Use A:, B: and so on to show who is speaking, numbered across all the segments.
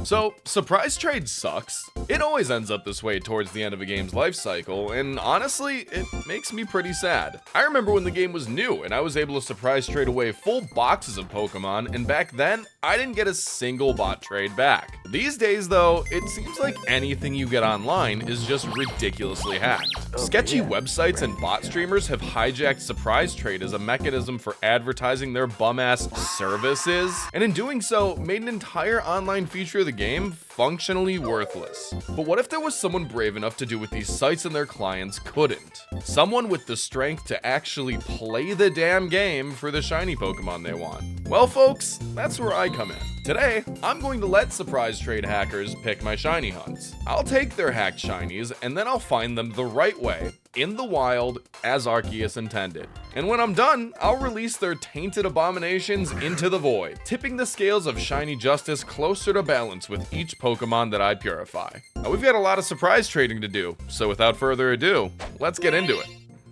A: So, surprise trade sucks. It always ends up this way towards the end of a game's life cycle, and honestly, it makes me pretty sad. I remember when the game was new and I was able to surprise trade away full boxes of Pokemon, and back then, I didn't get a single bot trade back. These days though, it seems like anything you get online is just ridiculously hacked. Sketchy websites and bot streamers have hijacked surprise trade as a mechanism for advertising their bum-ass services, and in doing so, made an entire online feature of the game functionally worthless. But what if there was someone brave enough to do what these sites and their clients couldn't? Someone with the strength to actually play the damn game for the shiny Pokemon they want. Well folks, that's where I come in. Today, I'm going to let surprise trade hackers pick my shiny hunts. I'll take their hacked shinies and then I'll find them the right way, in the wild, as Arceus intended. And when I'm done, I'll release their tainted abominations into the void, tipping the scales of shiny justice closer to balance with each Pokemon that I purify. Now, we've got a lot of surprise trading to do, so without further ado, let's get into it.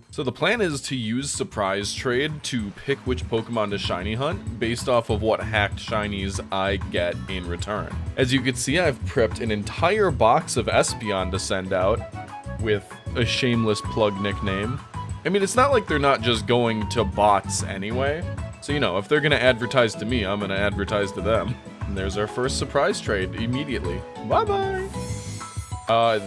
A: So the plan is to use surprise trade to pick which Pokemon to shiny hunt based off of what hacked shinies I get in return. As you can see, I've prepped an entire box of Espeon to send out with a shameless plug nickname. I mean, it's not like they're not just going to bots anyway. So, you know, if they're gonna advertise to me, I'm gonna advertise to them. And there's our first surprise trade immediately. Bye-bye.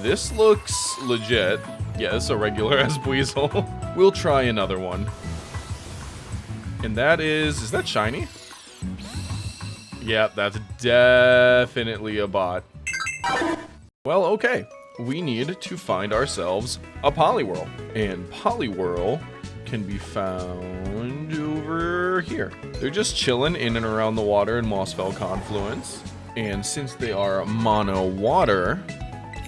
A: This looks legit. Yes, a regular Weasel. We'll try another one. And that is that shiny? Yeah, that's definitely a bot. Well, okay. We need to find ourselves a Poliwhirl. And Poliwhirl can be found over here. They're just chilling in and around the water in Mossfell Confluence. And since they are mono water,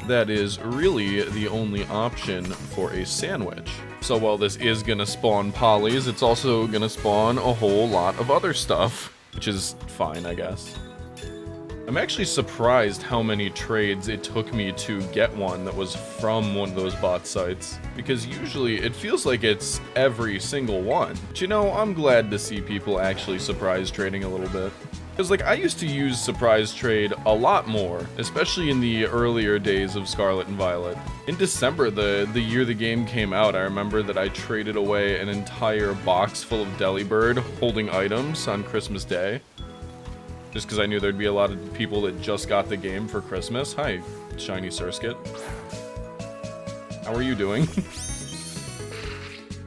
A: that is really the only option for a sandwich. So while this is gonna spawn polys, it's also gonna spawn a whole lot of other stuff, which is fine, I guess. I'm actually surprised how many trades it took me to get one that was from one of those bot sites, because usually it feels like it's every single one. But you know, I'm glad to see people actually surprise trading a little bit. Because, like, I used to use surprise trade a lot more, especially in the earlier days of Scarlet and Violet. In December, the year the game came out, I remember that I traded away an entire box full of Delibird holding items on Christmas Day. Just because I knew there'd be a lot of people that just got the game for Christmas. Hi, shiny Surskit. How are you doing?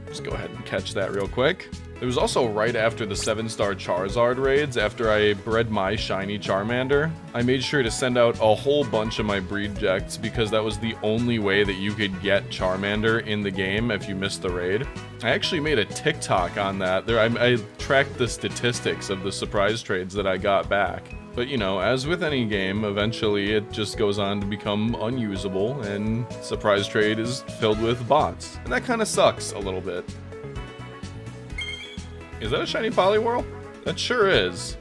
A: Just go ahead and catch that real quick. It was also right after the 7-star Charizard raids, after I bred my shiny Charmander. I made sure to send out a whole bunch of my breed jects because that was the only way that you could get Charmander in the game if you missed the raid. I actually made a TikTok on that. I tracked the statistics of the surprise trades that I got back. But you know, as with any game, eventually it just goes on to become unusable and surprise trade is filled with bots. And that kind of sucks a little bit. Is that a shiny Poliwhirl? That sure is.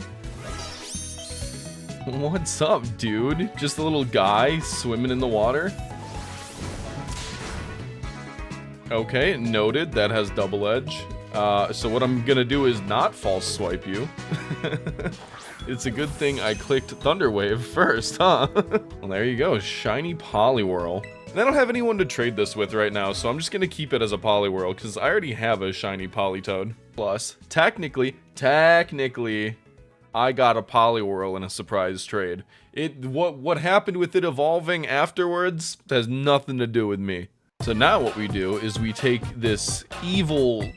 A: What's up, dude? Just a little guy swimming in the water? Okay, noted. That has double edge. So what I'm gonna do is not false swipe you. It's a good thing I clicked Thunderwave first, huh? Well, there you go. Shiny Poliwhirl. And I don't have anyone to trade this with right now, so I'm just gonna keep it as a Poliwhirl, because I already have a shiny Politoed. Plus, technically, I got a Poliwhirl in a surprise trade. What happened with it evolving afterwards has nothing to do with me. So now what we do is we take this evil,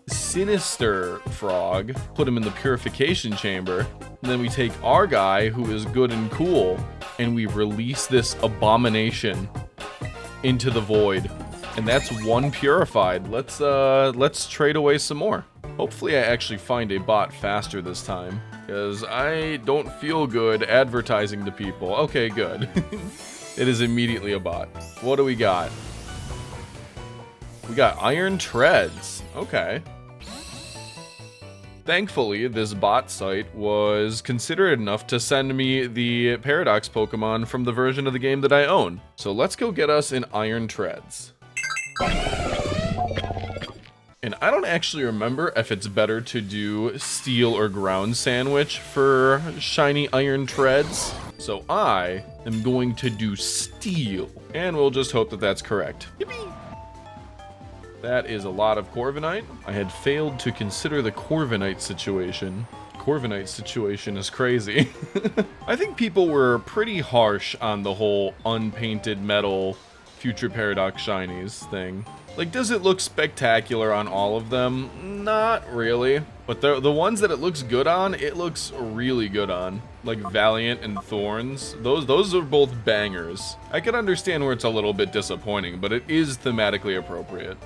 A: sinister frog, put him in the purification chamber, and then we take our guy, who is good and cool, and we release this abomination into the void. And that's one purified. Let's trade away some more. Hopefully I actually find a bot faster this time, because I don't feel good advertising to people. Okay, good. It is immediately a bot. What do we got? We got Iron Treads. Okay. Thankfully, this bot site was considerate enough to send me the Paradox Pokemon from the version of the game that I own. So let's go get us an Iron Treads. And I don't actually remember if it's better to do steel or ground sandwich for shiny iron treads. So I am going to do steel. And we'll just hope that that's correct. Yippee! That is a lot of Corviknight. I had failed to consider the Corviknight situation. Corviknight situation is crazy. I think people were pretty harsh on the whole unpainted metal Future Paradox shinies thing. Like, does it look spectacular on all of them? Not really. But the ones that it looks good on, it looks really good on. Like Valiant and Thorns. Those are both bangers. I can understand where it's a little bit disappointing, but it is thematically appropriate.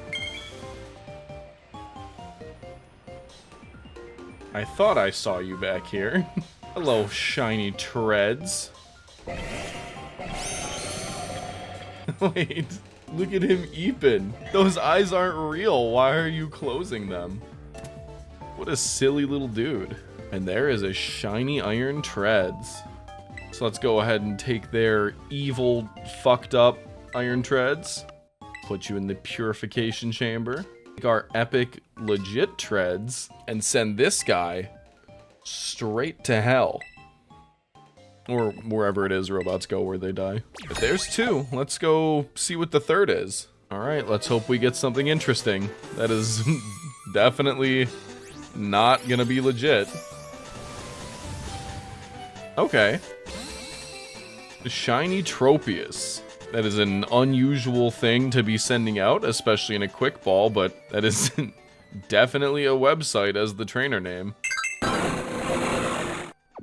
A: I thought I saw you back here. Hello, shiny treads. Wait, look at him eeping. Those eyes aren't real. Why are you closing them? What a silly little dude. And there is a shiny iron treads. So let's go ahead and take their evil, fucked up iron treads. Put you in the purification chamber. Take our epic, legit treads and send this guy straight to hell. Or wherever it is robots go where they die. But there's two. Let's go see what the third is. Alright, let's hope we get something interesting. That is definitely not gonna be legit. Okay. The shiny Tropius. That is an unusual thing to be sending out, especially in a quick ball, but that is definitely a website as the trainer name.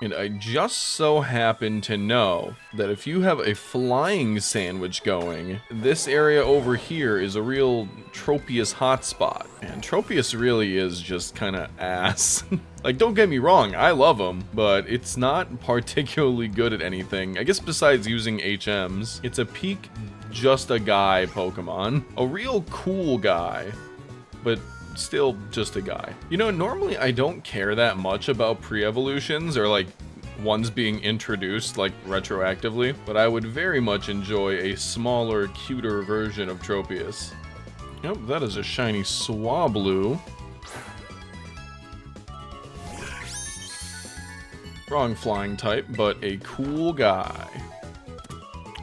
A: And I just so happen to know that if you have a flying sandwich going, this area over here is a real Tropius hotspot. And Tropius really is just kind of ass. Like, don't get me wrong, I love him, but it's not particularly good at anything. I guess besides using HMs, it's a peak just a guy Pokemon. A real cool guy, but still just a guy. You know, normally I don't care that much about pre-evolutions or like ones being introduced like retroactively, but I would very much enjoy a smaller, cuter version of Tropius. Yep, that is a shiny Swablu. Wrong flying type, but a cool guy.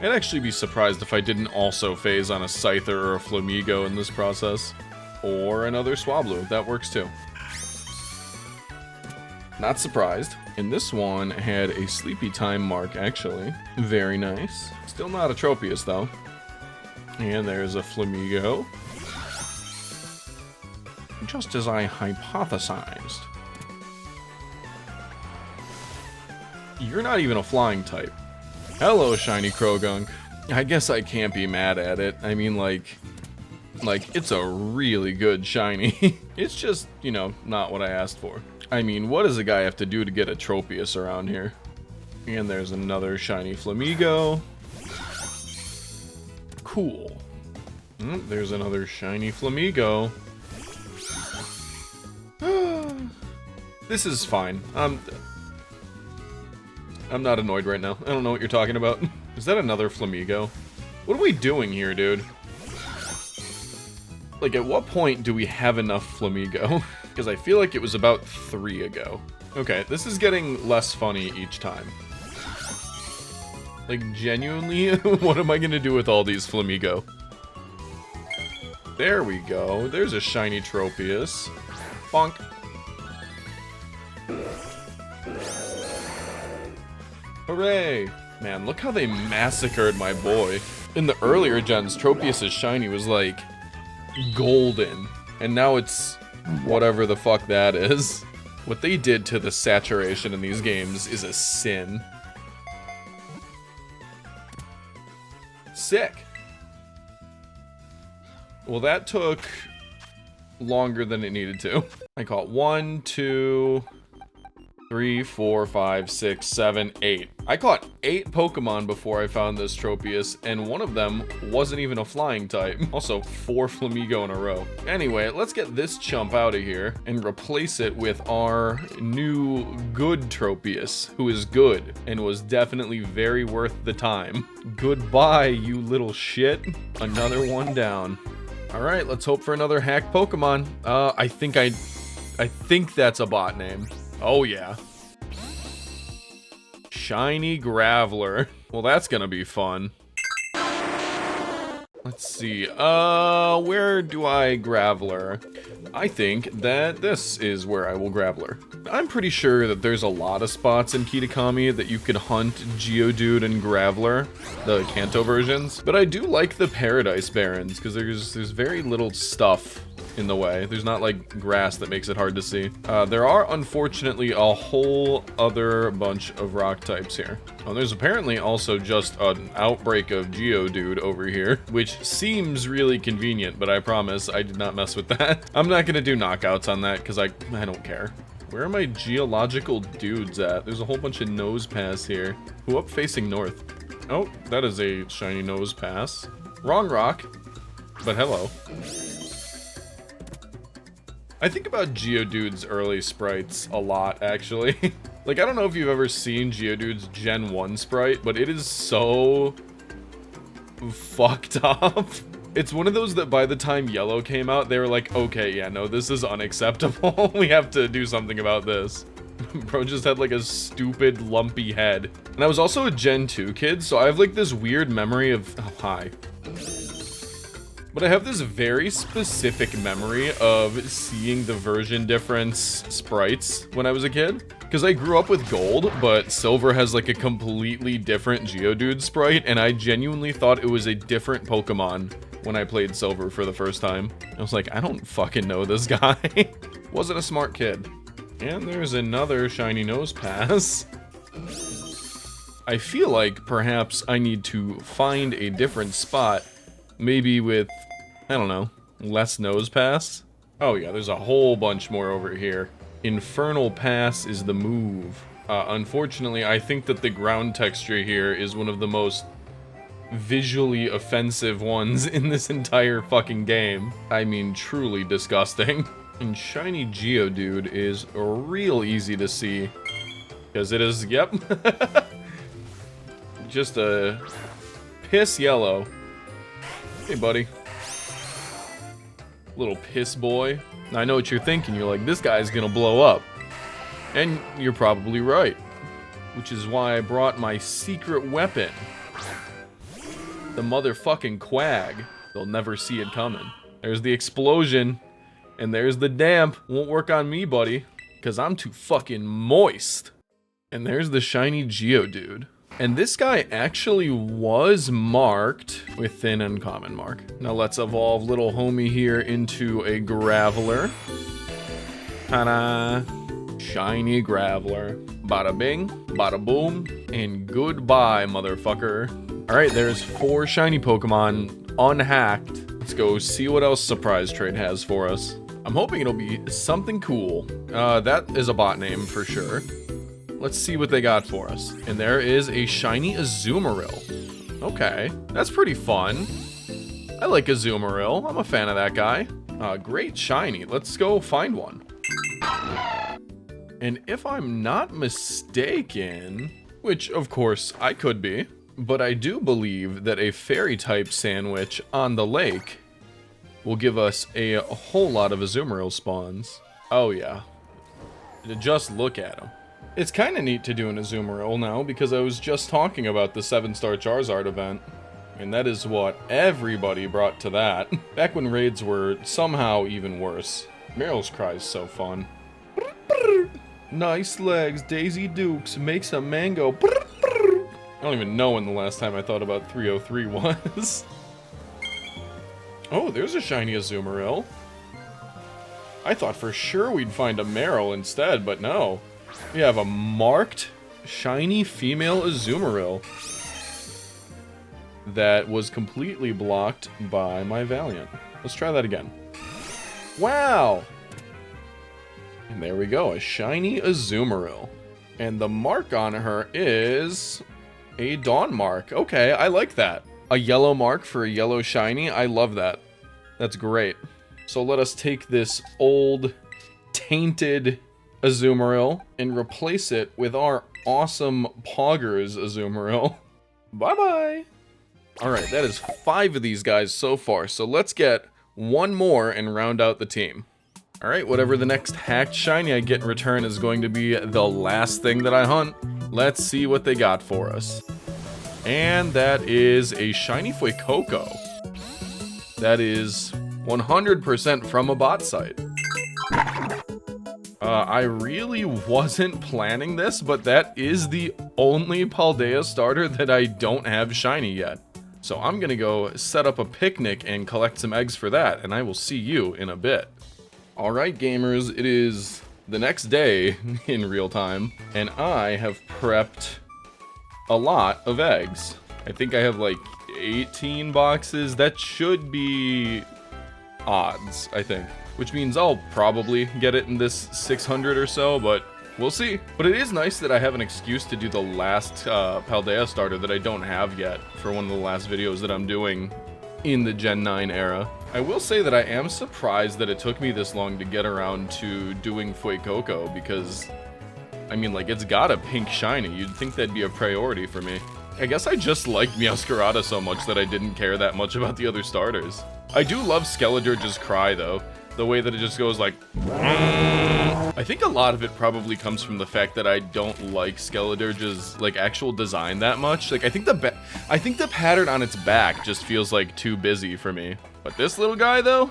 A: I'd actually be surprised if I didn't also phase on a Scyther or a Flamigo in this process. Or another Swablu, that works too. Not surprised. And this one had a sleepy time mark, actually. Very nice. Still not a Tropius, though. And there's a Flamigo. Just as I hypothesized. You're not even a flying type. Hello, shiny Krogunk. I guess I can't be mad at it. I mean, like, it's a really good shiny. It's just, you know, not what I asked for. I mean, what does a guy have to do to get a Tropius around here? And there's another shiny Flamigo. Cool. There's another shiny Flamigo. This is fine. I'm not annoyed right now. I don't know what you're talking about. Is that another Flamigo? What are we doing here, dude? Like, at what point do we have enough Flamigo? Because I feel like it was about 3 ago. Okay, this is getting less funny each time. Like, genuinely, what am I gonna do with all these Flamigo? There we go. There's a shiny Tropius. Bonk. Hooray! Man, look how they massacred my boy. In the earlier gens, Tropius' shiny was like golden, and now it's whatever the fuck that is. What they did to the saturation in these games is a sin. Sick. Well, that took longer than it needed to. I caught 1, 2, 3, 4, 5, 6, 7, 8. I caught 8 Pokemon before I found this Tropius, and one of them wasn't even a flying type. Also, 4 Flamigo in a row. Anyway, let's get this chump out of here and replace it with our new good Tropius, who is good and was definitely very worth the time. Goodbye, you little shit. Another one down. All right, let's hope for another hack Pokemon. I think that's a bot name. Oh yeah. Shiny Graveler. Well, that's gonna be fun. Let's see, where do I Graveler? I think that this is where I will Graveler. I'm pretty sure that there's a lot of spots in Kitakami that you could hunt Geodude and Graveler, the Kanto versions, but I do like the Paradise Barrens, because there's very little stuff in the way. There's not like grass that makes it hard to see. There are unfortunately a whole other bunch of rock types here. Oh, there's apparently also just an outbreak of Geodude over here, which seems really convenient, but I promise I did not mess with that. I'm not gonna do knockouts on that because I don't care. Where are my geological dudes at? There's a whole bunch of nose pass here. Who up facing north? Oh, that is a shiny nose pass. Wrong rock, but hello. I think about Geodude's early sprites a lot, actually. Like, I don't know if you've ever seen Geodude's Gen 1 sprite, but it is so fucked up. It's one of those that by the time Yellow came out, they were like, okay, yeah, no, this is unacceptable. We have to do something about this. Bro just had like a stupid lumpy head. And I was also a Gen 2 kid, so I have like this weird memory of, oh, hi. But I have this very specific memory of seeing the version difference sprites when I was a kid. Because I grew up with Gold, but Silver has like a completely different Geodude sprite, and I genuinely thought it was a different Pokemon when I played Silver for the first time. I was like, I don't fucking know this guy. Wasn't a smart kid. And there's another shiny nose pass. I feel like perhaps I need to find a different spot. Maybe with, I don't know, less nose pass? Oh yeah, there's a whole bunch more over here. Infernal Pass is the move. Unfortunately, I think that the ground texture here is one of the most visually offensive ones in this entire fucking game. I mean, truly disgusting. And shiny Geodude is real easy to see. Because it is, yep. Just a piss yellow. Hey, buddy. Little piss boy. I know what you're thinking. You're like, this guy's gonna blow up. And you're probably right. Which is why I brought my secret weapon. The motherfucking quag. They'll never see it coming. There's the explosion. And there's the damp. Won't work on me, buddy. Because I'm too fucking moist. And there's the shiny Geodude. And this guy actually was marked with an uncommon mark. Now let's evolve little homie here into a Graveler. Ta-da! Shiny Graveler. Bada bing, bada boom, and goodbye, motherfucker. Alright, there's 4 shiny Pokemon unhacked. Let's go see what else Surprise Trade has for us. I'm hoping it'll be something cool. That is a bot name for sure. Let's see what they got for us. And there is a shiny Azumarill. Okay, that's pretty fun. I like Azumarill. I'm a fan of that guy. Great shiny. Let's go find one. And if I'm not mistaken, which of course I could be, but I do believe that a fairy type sandwich on the lake will give us a whole lot of Azumarill spawns. Oh yeah. Just look at them. It's kind of neat to do an Azumarill now, because I was just talking about the 7-star Charizard event. And that is what everybody brought to that. Back when raids were somehow even worse. Meryl's cry is so fun. Nice legs, Daisy Dukes, makes a mango. I don't even know when the last time I thought about 303 was. Oh, there's a shiny Azumarill. I thought for sure we'd find a Marill instead, but no. We have a marked shiny female Azumarill that was completely blocked by my Valiant. Let's try that again. Wow! And there we go, a shiny Azumarill. And the mark on her is a Dawn mark. Okay, I like that. A yellow mark for a yellow shiny. I love that. That's great. So let us take this old, tainted Azumarill and replace it with our awesome Poggers Azumarill. Bye-bye. Alright, that is 5 of these guys so far. So let's get one more and round out the team. Alright, whatever the next hacked shiny I get in return is going to be the last thing that I hunt. Let's see what they got for us. And that is a shiny Fuecoco. That is 100% from a bot site. I really wasn't planning this, but that is the only Paldea starter that I don't have shiny yet. So I'm gonna go set up a picnic and collect some eggs for that, and I will see you in a bit. Alright gamers, it is the next day in real time, and I have prepped a lot of eggs. I think I have like 18 boxes. That should be odds, I think. Which means I'll probably get it in this 600 or so, but we'll see. But it is nice that I have an excuse to do the last Paldea starter that I don't have yet for one of the last videos that I'm doing in the Gen 9 era. I will say that I am surprised that it took me this long to get around to doing Fuecoco, because, I mean, like, it's got a pink shiny. You'd think that'd be a priority for me. I guess I just liked Meowscarada so much that I didn't care that much about the other starters. I do love Skeledirge's cry, though. The way that it just goes like... I think a lot of it probably comes from the fact that I don't like Skeledirge's, like, actual design that much. Like, I think the pattern on its back just feels, like, too busy for me. But this little guy, though?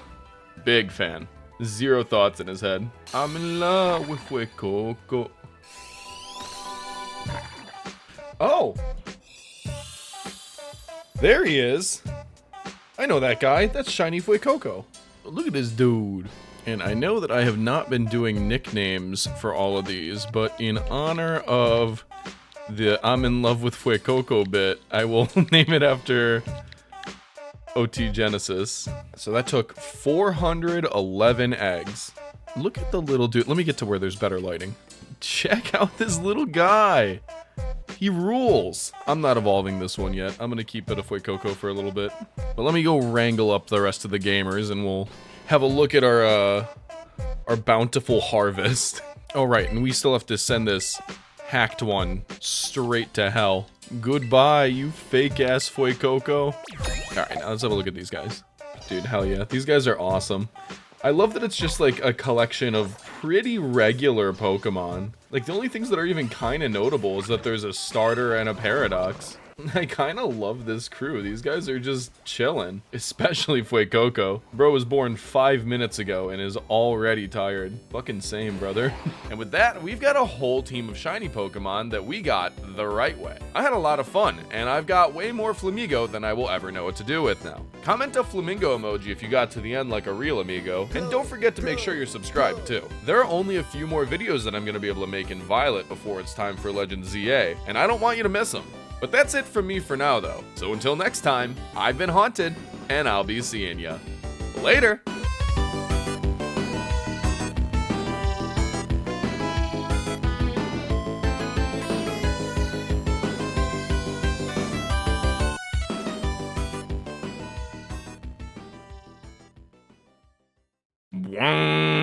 A: Big fan. Zero thoughts in his head. I'm in love with Fuecoco. Oh! There he is! I know that guy. That's Shiny Fuecoco. Look at this dude. And I know that I have not been doing nicknames for all of these, but in honor of the I'm in love with Fuecoco bit, I will name it after OT Genesis. So that took 411 eggs. Look at the little dude. Let me get to where there's better lighting. Check out this little guy. He rules. I'm not evolving this one yet. I'm gonna keep it a Fuecoco for a little bit. But let me go wrangle up the rest of the gamers and we'll have a look at our bountiful harvest. Oh right, and we still have to send this hacked one straight to hell. Goodbye, you fake ass Fuecoco. Alright, now let's have a look at these guys. Dude, hell yeah. These guys are awesome. I love that it's just like a collection of pretty regular Pokemon. Like, the only things that are even kind of notable is that there's a starter and a Paradox. I kind of love this crew. These guys are just chilling. Especially Fuecoco. Bro was born 5 minutes ago and is already tired. Fucking same, brother. And with that, we've got a whole team of shiny Pokemon that we got the right way. I had a lot of fun, and I've got way more Flamigo than I will ever know what to do with now. Comment a Flamingo emoji if you got to the end like a real amigo, and don't forget to make sure you're subscribed too. There are only a few more videos that I'm going to be able to make in Violet before it's time for Legend ZA, and I don't want you to miss them. But that's it from me for now, though. So until next time, I've been Haunted, and I'll be seeing ya. Later! Wow.